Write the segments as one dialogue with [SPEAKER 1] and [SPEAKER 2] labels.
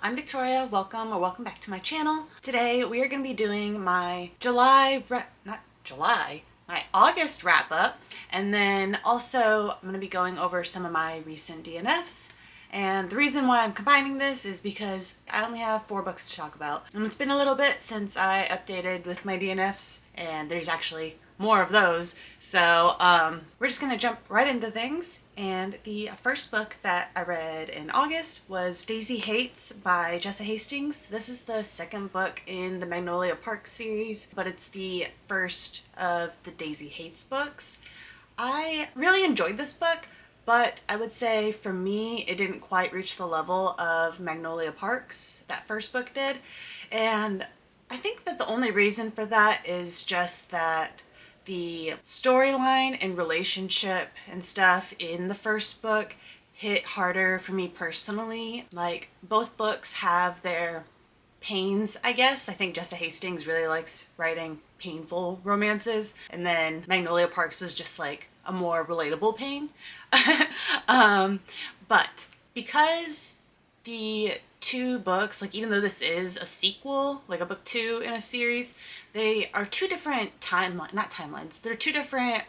[SPEAKER 1] I'm Victoria. Welcome back to my channel. Today we are going to be doing my my August wrap up, and then also I'm going to be going over some of my recent DNFs. And the reason why I'm combining this is because I only have 4 books to talk about. And it's been a little bit since I updated with my DNFs, and there's actually more of those. So we're just gonna jump right into things. And the first book that I read in August was Daisy Hates by Jessa Hastings. This is the second book in the Magnolia Park series, but it's the first of the Daisy Hates books. I really enjoyed this book, but I would say for me it didn't quite reach the level of Magnolia Parks that first book did. And I think that the only reason for that is just that the storyline and relationship and stuff in the first book hit harder for me personally. Like, both books have their pains, I guess. I think Jessa Hastings really likes writing painful romances, and then Magnolia Parks was just like a more relatable pain. But because the 2 books, like, even though this is a sequel, like a book 2 in a series, they are 2 different not timelines. They're 2 different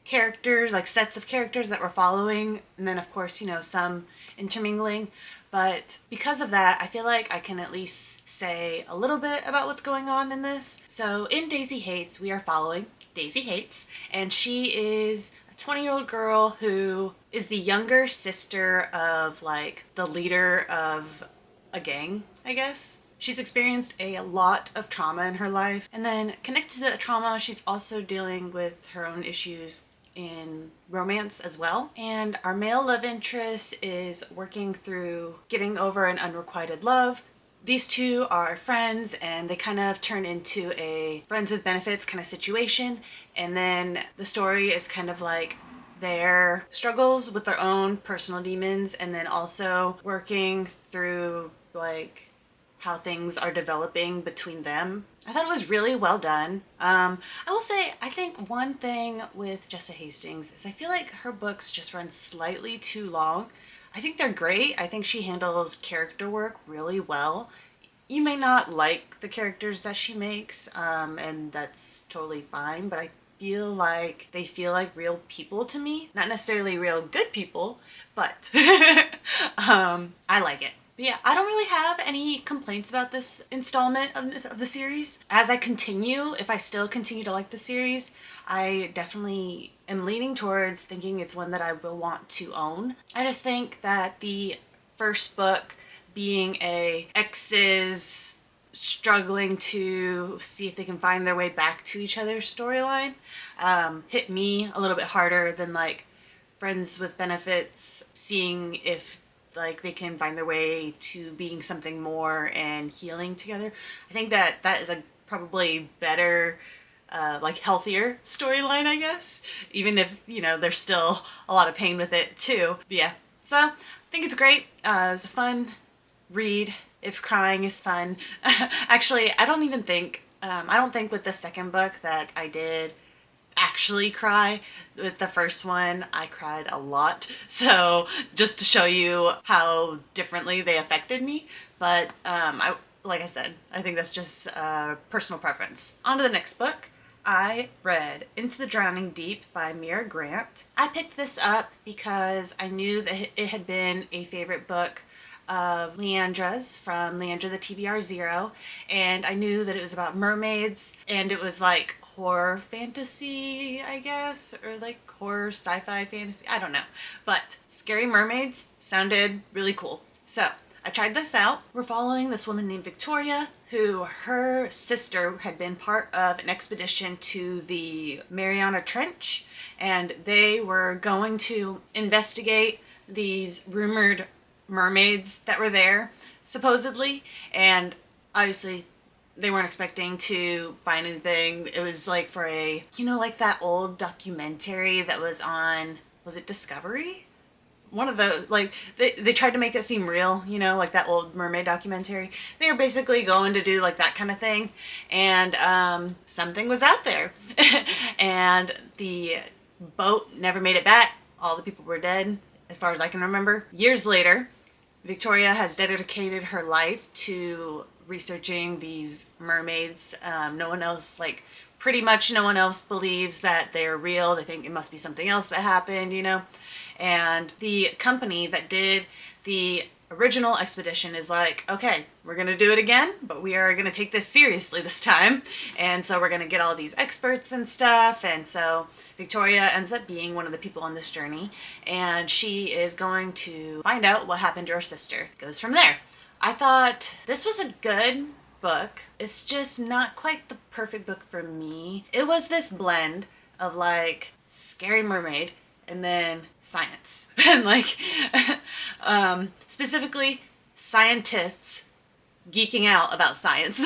[SPEAKER 1] characters, like sets of characters that we're following, and then of course, some intermingling. But because of that, I feel like I can at least say a little bit about what's going on in this. So in Daisy Hates, we are following Daisy Hates, and she is a 20-year-old girl who is the younger sister of like the leader of a gang, I guess. She's experienced a lot of trauma in her life, and then connected to that trauma, she's also dealing with her own issues in romance as well. And our male love interest is working through getting over an unrequited love. These 2 are friends, and they kind of turn into a friends with benefits kind of situation. And then the story is kind of like their struggles with their own personal demons, and then also working through like how things are developing between them. I thought it was really well done. I will say, I think one thing with Jessa Hastings is I feel like her books just run slightly too long. I think they're great. I think she handles character work really well. You may not like the characters that she makes, and that's totally fine, but I feel like they feel like real people to me. Not necessarily real good people, but I like it. But yeah, I don't really have any complaints about this installment of the series. As I continue, if I still continue to like the series, I definitely am leaning towards thinking it's one that I will want to own. I just think that the first book, being a exes struggling to see if they can find their way back to each other's storyline, hit me a little bit harder than like friends with benefits, seeing if like they can find their way to being something more and healing together. I think that is a probably better, like healthier storyline, I guess, even if there's still a lot of pain with it too. But yeah, so I think it's great. It's a fun read if crying is fun. Actually, I don't think with the second book that I did actually cry. With the first one, I cried a lot. So just to show you how differently they affected me. But like I said, I think that's just personal preference. On to the next book. I read Into the Drowning Deep by Mira Grant. I picked this up because I knew that it had been a favorite book of Leandra's from Leandra the TBR Zero, and I knew that it was about mermaids, and it was like horror fantasy, I guess, or like horror sci-fi fantasy, I don't know, but scary mermaids sounded really cool. So I tried this out. We're following this woman named Victoria, who her sister had been part of an expedition to the Mariana Trench, and they were going to investigate these rumored mermaids that were there, supposedly, and obviously they weren't expecting to find anything. It was like for a, like that old documentary that was on, was it Discovery? One of those, like, they tried to make it seem real, like that old mermaid documentary. They were basically going to do like that kind of thing, and something was out there. And the boat never made it back. All the people were dead, as far as I can remember. Years later, Victoria has dedicated her life to researching these mermaids. No one else, like, pretty much no one else believes that they're real. They think it must be something else that happened, you know? And the company that did the original expedition is like, okay, we're gonna do it again, but we are gonna take this seriously this time. And so we're gonna get all these experts and stuff. And so Victoria ends up being one of the people on this journey, and she is going to find out what happened to her sister. It goes from there. I thought this was a good book. It's just not quite the perfect book for me. It was this blend of like Scary Mermaid and then science. And like, specifically scientists geeking out about science.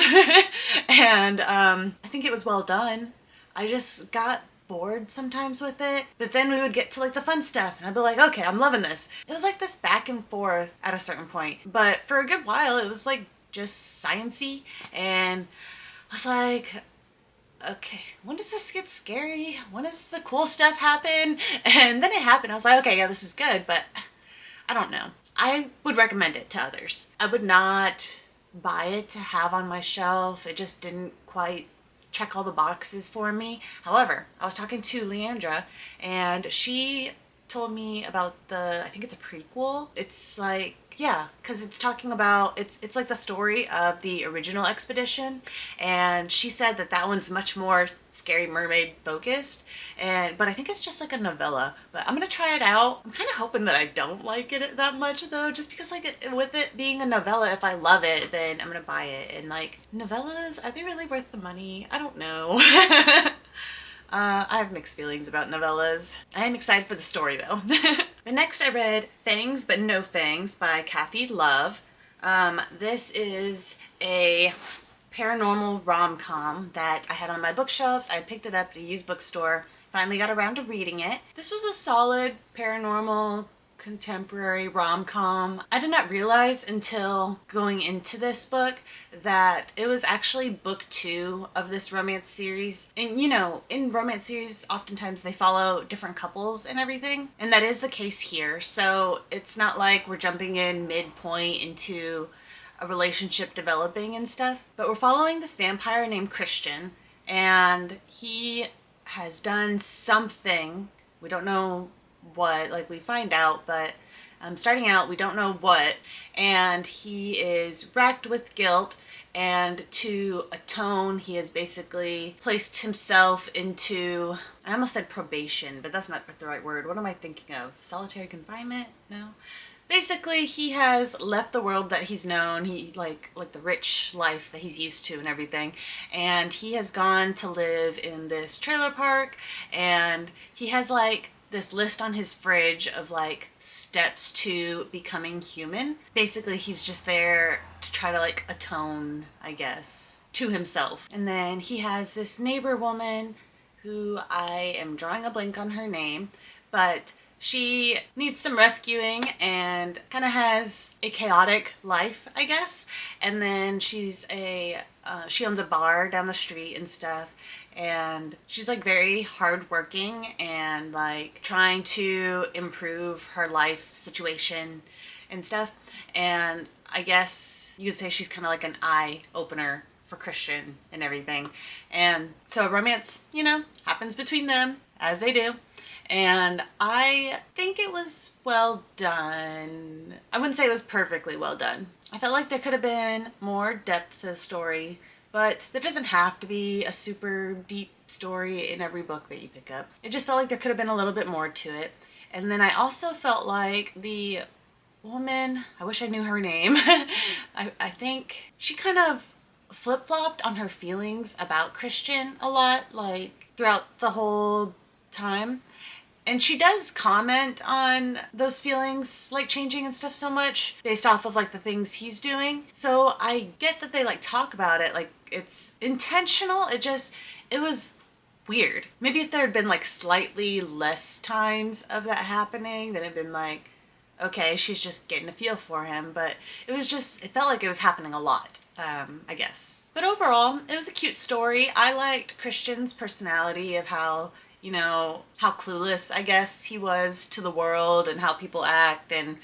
[SPEAKER 1] And I think it was well done. I just got bored sometimes with it, but then we would get to like the fun stuff and I'd be like, okay, I'm loving this. It was like this back and forth at a certain point, but for a good while it was like just sciencey, and I was like, okay, when does this get scary? When does the cool stuff happen? And then it happened. I was like, okay, yeah, this is good, but I don't know. I would recommend it to others. I would not buy it to have on my shelf. It just didn't quite check all the boxes for me. However, I was talking to Leandra and she told me about I think it's a prequel. It's like, yeah, because it's talking about, it's like the story of the original expedition, and she said that that one's much more Scary Mermaid focused, but I think it's just like a novella. But I'm gonna try it out. I'm kind of hoping that I don't like it that much though, just because like with it being a novella, if I love it, then I'm gonna buy it. And like novellas, are they really worth the money? I don't know. I have mixed feelings about novellas. I am excited for the story though. But next I read Fangs But No Fangs by Kathy Love. This is a paranormal rom-com that I had on my bookshelves. I picked it up at a used bookstore. Finally got around to reading it. This was a solid paranormal contemporary rom-com. I did not realize until going into this book that it was actually book 2 of this romance series. And you know, in romance series, oftentimes they follow different couples and everything. And that is the case here. So it's not like we're jumping in midpoint into a relationship developing and stuff. But we're following this vampire named Christian, and he has done something. We don't know what, like we find out, but starting out we don't know what, and he is racked with guilt, and to atone he has basically placed himself into, I almost said probation, but that's not the right word. What am I thinking of? Solitary confinement? No. Basically, he has left the world that he's known, he like the rich life that he's used to and everything, and he has gone to live in this trailer park, and he has like this list on his fridge of like steps to becoming human. Basically, he's just there to try to like atone, I guess, to himself. And then he has this neighbor woman who I am drawing a blank on her name, but she needs some rescuing and kind of has a chaotic life, I guess. And then she owns a bar down the street and stuff. And she's like very hardworking and like trying to improve her life situation and stuff. And I guess you could say she's kind of like an eye opener for Christian and everything. And so romance, you know, happens between them, as they do. And I think it was well done. I wouldn't say it was perfectly well done. I felt like there could have been more depth to the story, but there doesn't have to be a super deep story in every book that you pick up. It just felt like there could have been a little bit more to it. And then I also felt like the woman, I wish I knew her name, I think she kind of flip-flopped on her feelings about Christian a lot, like throughout the whole time. And she does comment on those feelings like changing and stuff so much based off of like the things he's doing. So I get that they like talk about it like it's intentional. It was weird. Maybe if there had been like slightly less times of that happening, then it'd been like, okay, she's just getting a feel for him. But it felt like it was happening a lot, I guess. But overall, it was a cute story. I liked Christian's personality of how, you know, how clueless, I guess, he was to the world and how people act, and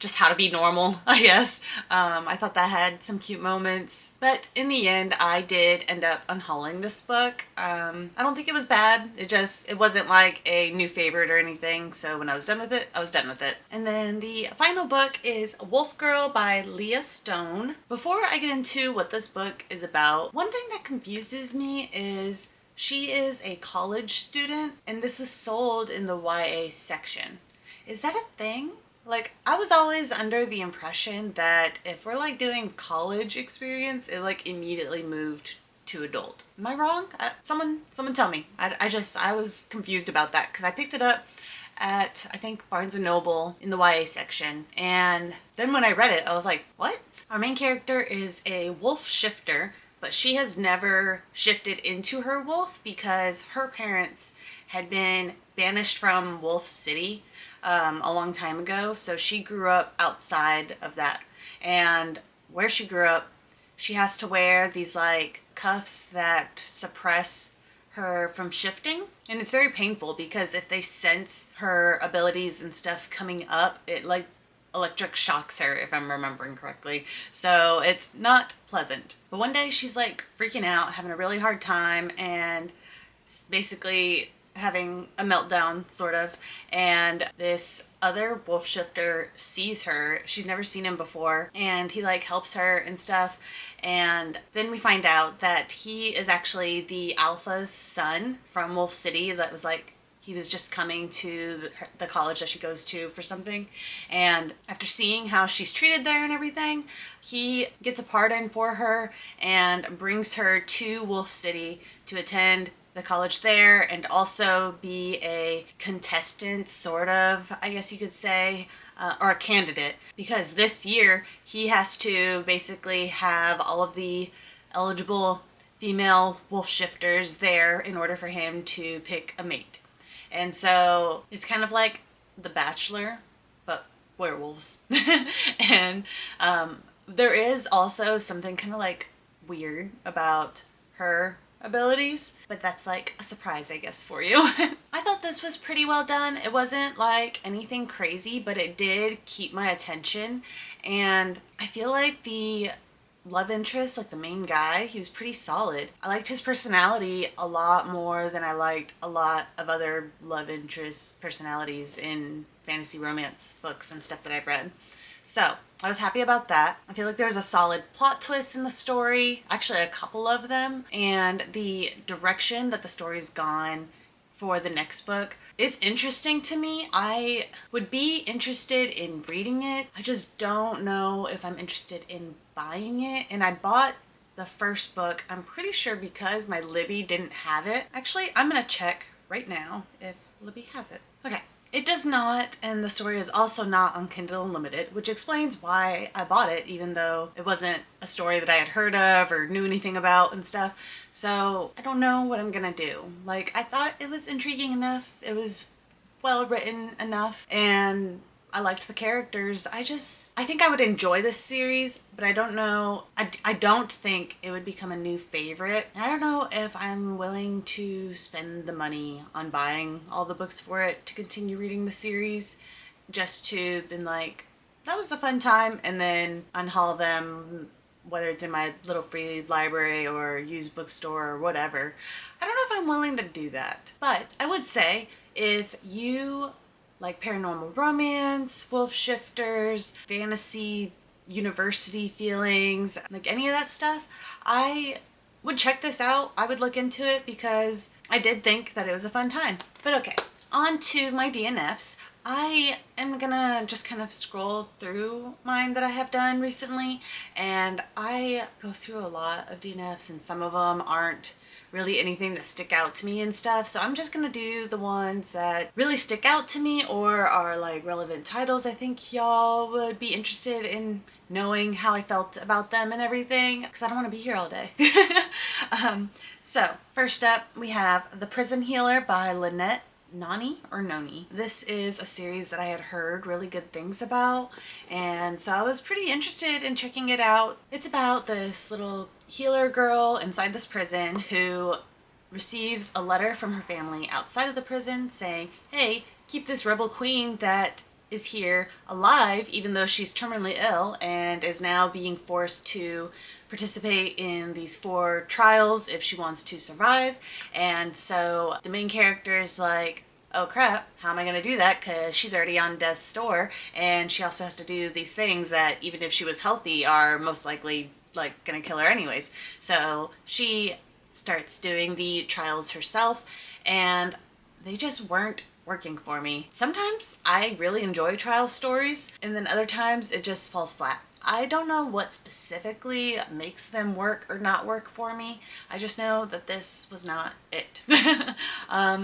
[SPEAKER 1] just how to be normal, I guess. I thought that had some cute moments. But in the end, I did end up unhauling this book. I don't think it was bad. It wasn't like a new favorite or anything. So when I was done with it, I was done with it. And then the final book is Wolf Girl by Leah Stone. Before I get into what this book is about, one thing that confuses me is she is a college student and this was sold in the YA section. Is that a thing? Like, I was always under the impression that if we're like doing college experience, it like immediately moved to adult. Am I wrong? Someone tell me. I was confused about that because I picked it up at, I think, Barnes & Noble in the YA section. And then when I read it, I was like, what? Our main character is a wolf shifter, but she has never shifted into her wolf because her parents had been banished from Wolf City a long time ago. So she grew up outside of that. And where she grew up, she has to wear these like cuffs that suppress her from shifting. And it's very painful because if they sense her abilities and stuff coming up, it like electric shocks her, if I'm remembering correctly. So it's not pleasant. But one day she's like freaking out, having a really hard time, and basically having a meltdown, sort of, and this other wolf shifter sees her. She's never seen him before, and he like helps her and stuff. And then we find out that he is actually the alpha's son from Wolf City. That was like, he was just coming to the college that she goes to for something. And after seeing how she's treated there and everything, he gets a pardon for her and brings her to Wolf City to attend the college there and also be a contestant, sort of, I guess you could say, or a candidate, because this year he has to basically have all of the eligible female wolf shifters there in order for him to pick a mate. And so it's kind of like The Bachelor, but werewolves. And there is also something kind of like weird about her abilities, but that's like a surprise, I guess, for you. I thought this was pretty well done. It wasn't like anything crazy, but it did keep my attention. And I feel like the love interest, like the main guy, he was pretty solid. I liked his personality a lot more than I liked a lot of other love interest personalities in fantasy romance books and stuff that I've read. So I was happy about that. I feel like there was a solid plot twist in the story, actually a couple of them, and the direction that the story's gone for the next book, it's interesting to me. I would be interested in reading it. I just don't know if I'm interested in buying it. And I bought the first book, I'm pretty sure because my Libby didn't have it. Actually, I'm gonna check right now if Libby has it. Okay. It does not, and the story is also not on Kindle Unlimited, which explains why I bought it, even though it wasn't a story that I had heard of or knew anything about and stuff. So I don't know what I'm gonna do. Like, I thought it was intriguing enough, it was well written enough, and I liked the characters. I think I would enjoy this series, but I don't know. I don't think it would become a new favorite. And I don't know if I'm willing to spend the money on buying all the books for it to continue reading the series, just to then like, that was a fun time, and then unhaul them, whether it's in my little free library or used bookstore or whatever. I don't know if I'm willing to do that. But I would say, if you like paranormal romance, wolf shifters, fantasy, university feelings, like any of that stuff, I would check this out. I would look into it because I did think that it was a fun time. But okay, on to my DNFs. I am gonna just kind of scroll through mine that I have done recently, and I go through a lot of DNFs, and some of them aren't really anything that stick out to me and stuff. So I'm just gonna do the ones that really stick out to me or are like relevant titles. I think y'all would be interested in knowing how I felt about them and everything, because I don't want to be here all day. So first up, we have The Prison Healer by Lynette Noni. This is a series that I had heard really good things about, and so I was pretty interested in checking it out. It's about this little healer girl inside this prison who receives a letter from her family outside of the prison saying, hey, keep this rebel queen that is here alive even though she's terminally ill and is now being forced to participate in these 4 trials if she wants to survive. And so the main character is like, oh crap, how am I going to do that? Because she's already on death's door, and she also has to do these things that, even if she was healthy, are most likely like going to kill her anyways. So she starts doing the trials herself, and they just weren't working for me. Sometimes I really enjoy trial stories, and then other times it just falls flat. I don't know what specifically makes them work or not work for me. I just know that this was not it.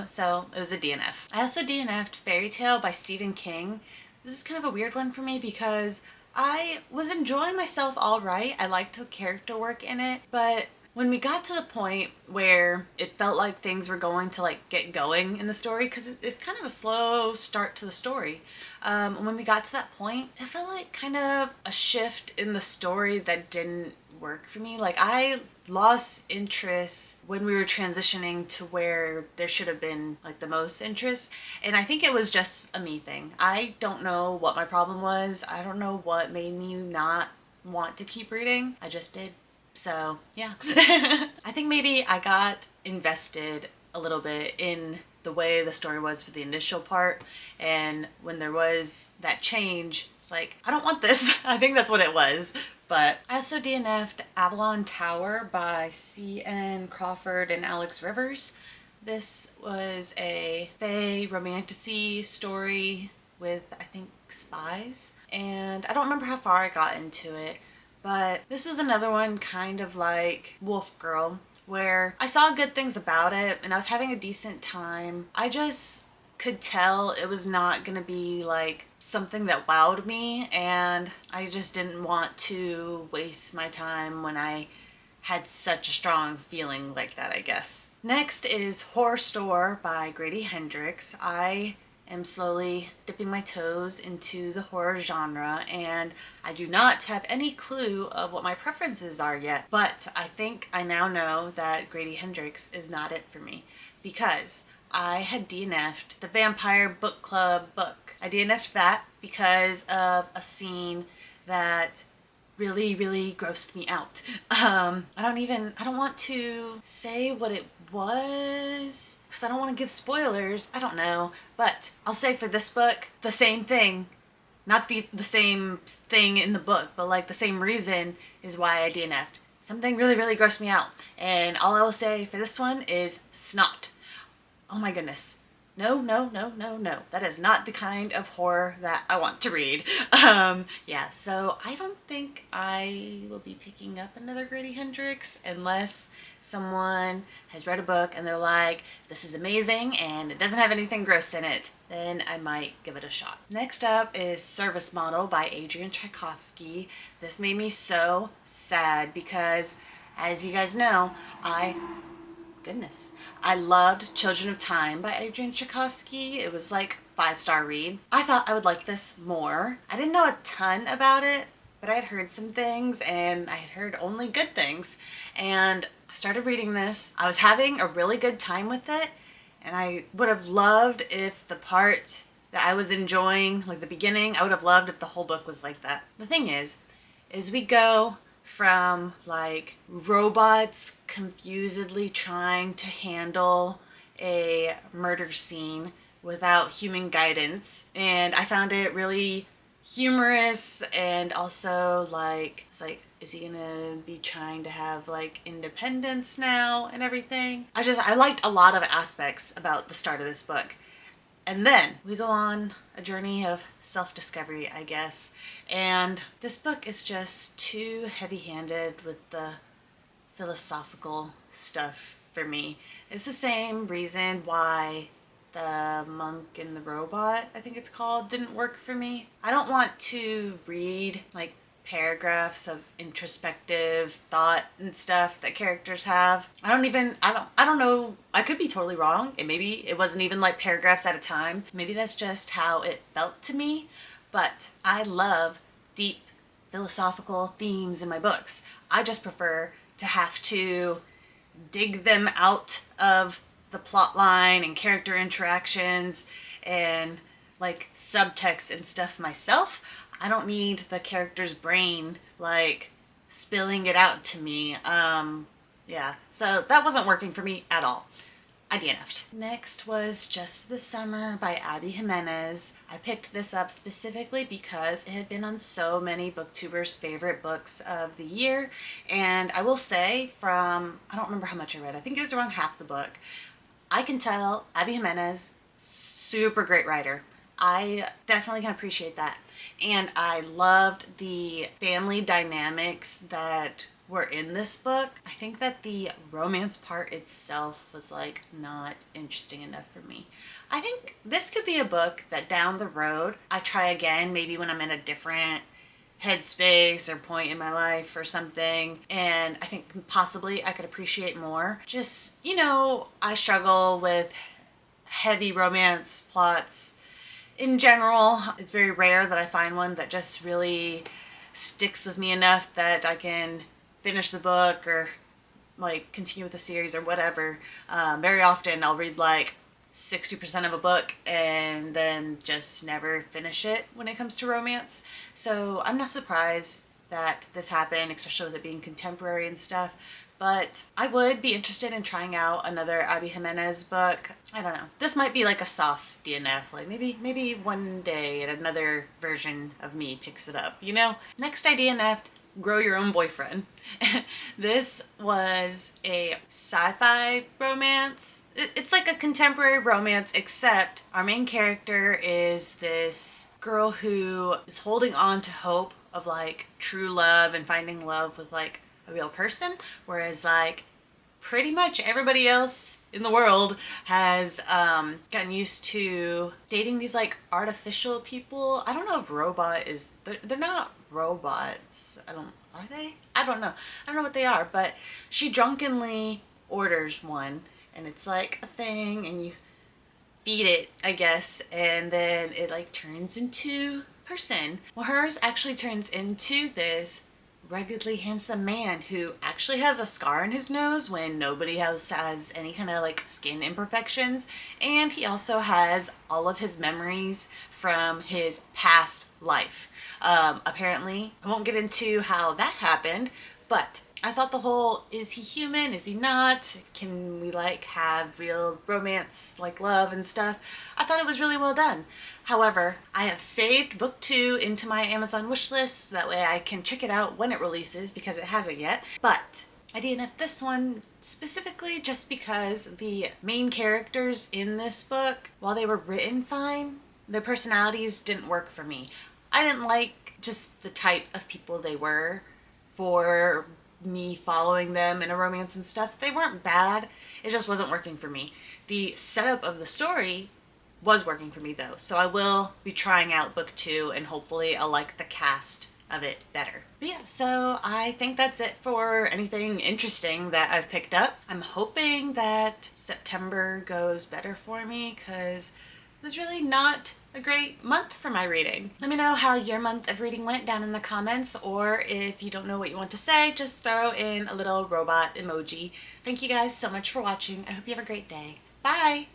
[SPEAKER 1] So it was a DNF. I also DNF'd Fairy Tale by Stephen King. This is kind of a weird one for me because I was enjoying myself all right. I liked the character work in it, but when we got to the point where it felt like things were going to like get going in the story, because it's kind of a slow start to the story, when we got to that point, it felt like kind of a shift in the story that didn't work for me. Like, I lost interest when we were transitioning to where there should have been like the most interest, and I think it was just a me thing. I don't know what my problem was. I don't know what made me not want to keep reading. I just did. So yeah. I think maybe I got invested a little bit in the way the story was for the initial part, and when there was that change, it's like, I don't want this. I think that's what it was. But I also DNF'd Avalon Tower by C.N. Crawford and Alex Rivers. This was a fae romantasy story with, I think, spies, and I don't remember how far I got into it. But this was another one kind of like Wolf Girl, where I saw good things about it and I was having a decent time. I just could tell it was not gonna be like something that wowed me, and I just didn't want to waste my time when I had such a strong feeling like that, I guess. Next is Horror Store by Grady Hendrix. I am slowly dipping my toes into the horror genre, and I do not have any clue of what my preferences are yet, but I think I now know that Grady Hendrix is not it for me, because I had DNF'd the Vampire Book Club book. I DNF'd that because of a scene that really, really grossed me out. I don't want to say what it was because I don't want to give spoilers. I don't know, but I'll say for this book, the same thing. Not the same thing in the book, but like the same reason is why I DNF'd. Something really, really grossed me out. And all I will say for this one is snot. Oh my goodness. No, no, no, no, no. That is not the kind of horror that I want to read. Yeah, so I don't think I will be picking up another Grady Hendrix unless someone has read a book and they're like, this is amazing and it doesn't have anything gross in it. Then I might give it a shot. Next up is Service Model by Adrian Tchaikovsky. This made me so sad because, as you guys know, I loved Children of Time by Adrian Tchaikovsky. It was like 5-star read. I thought I would like this more. I didn't know a ton about it, but I had heard some things and I had heard only good things. And I started reading this. I was having a really good time with it, and I would have loved if the part that I was enjoying, like the beginning, I would have loved if the whole book was like that. The thing is we go from like robots confusedly trying to handle a murder scene without human guidance, and I found it really humorous, and also like, it's like, is he gonna be trying to have like independence now and everything? I liked a lot of aspects about the start of this book. And then we go on a journey of self-discovery, I guess. And this book is just too heavy-handed with the philosophical stuff for me. It's the same reason why The Monk and the Robot, I think it's called, didn't work for me. I don't want to read like paragraphs of introspective thought and stuff that characters have. I don't know, I could be totally wrong, and maybe it wasn't even like paragraphs at a time. Maybe that's just how it felt to me, but I love deep philosophical themes in my books. I just prefer to have to dig them out of the plot line and character interactions and like subtext and stuff myself. I don't need the character's brain like spilling it out to me. Yeah, so that wasn't working for me at all. I DNF'd. Next was Just for the Summer by Abby Jimenez. I picked this up specifically because it had been on so many booktubers' favorite books of the year. And I will say from, I don't remember how much I read, I think it was around half the book, I can tell Abby Jimenez, super great writer. I definitely can appreciate that. And I loved the family dynamics that were in this book. I think that the romance part itself was like not interesting enough for me. I think this could be a book that down the road I try again, maybe when I'm in a different headspace or point in my life or something, and I think possibly I could appreciate more. Just, you know, I struggle with heavy romance plots in general. It's very rare that I find one that just really sticks with me enough that I can finish the book or like continue with the series or whatever. Very often I'll read like 60% of a book and then just never finish it when it comes to romance. So I'm not surprised that this happened, especially with it being contemporary and stuff. But I would be interested in trying out another Abby Jimenez book. I don't know. This might be like a soft DNF. Like maybe one day another version of me picks it up, you know? Next I DNF'd Grow Your Own Boyfriend. This was a sci-fi romance. It's like a contemporary romance, except our main character is this girl who is holding on to hope of like true love and finding love with like a real person, whereas like pretty much everybody else in the world has gotten used to dating these like artificial people. I don't know if robot is, they're not robots. Are they? I don't know. I don't know what they are, but she drunkenly orders one and it's like a thing and you feed it, I guess, and then it like turns into a person. Well, hers actually turns into this ruggedly handsome man who actually has a scar on his nose when nobody else has any kind of like skin imperfections, and he also has all of his memories from his past life. Apparently, I won't get into how that happened, but I thought the whole, is he human, is he not, can we like have real romance like love and stuff, I thought it was really well done. However, I have saved book 2 into my Amazon wishlist so that way I can check it out when it releases because it hasn't yet. But I DNF this one specifically just because the main characters in this book, while they were written fine, their personalities didn't work for me. I didn't like just the type of people they were for me following them in a romance and stuff. They weren't bad, it just wasn't working for me. The setup of the story was working for me though, so I will be trying out book 2 and hopefully I'll like the cast of it better. But yeah, so I think that's it for anything interesting that I've picked up. I'm hoping that September goes better for me because it was really not a great month for my reading. Let me know how your month of reading went down in the comments, or if you don't know what you want to say, just throw in a little robot emoji. Thank you guys so much for watching. I hope you have a great day. Bye!